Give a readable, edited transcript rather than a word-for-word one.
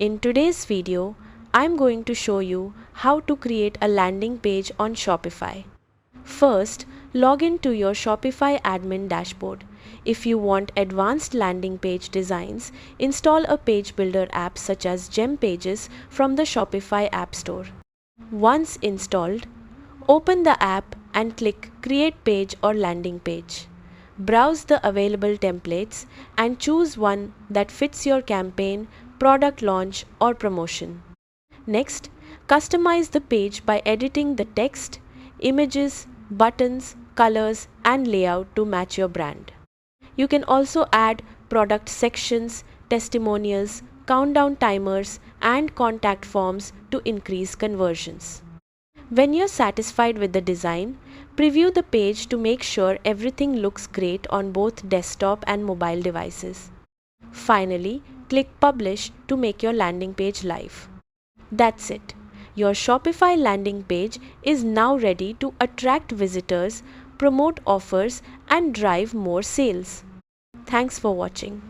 In today's video, I'm going to show you how to create a landing page on Shopify. First, log in to your Shopify admin dashboard. If you want advanced landing page designs, install a page builder app such as Gem Pages from the Shopify App Store. Once installed, open the app and click Create Page or Landing Page. Browse the available templates and choose one that fits your campaign, product launch, or promotion. Next, customize the page by editing the text, images, buttons, colors, and layout to match your brand. You can also add product sections, testimonials, countdown timers, and contact forms to increase conversions. When you're satisfied with the design, preview the page to make sure everything looks great on both desktop and mobile devices. Finally, click Publish to make your landing page live. That's it. Your Shopify landing page is now ready to attract visitors, promote offers, and drive more sales. Thanks for watching.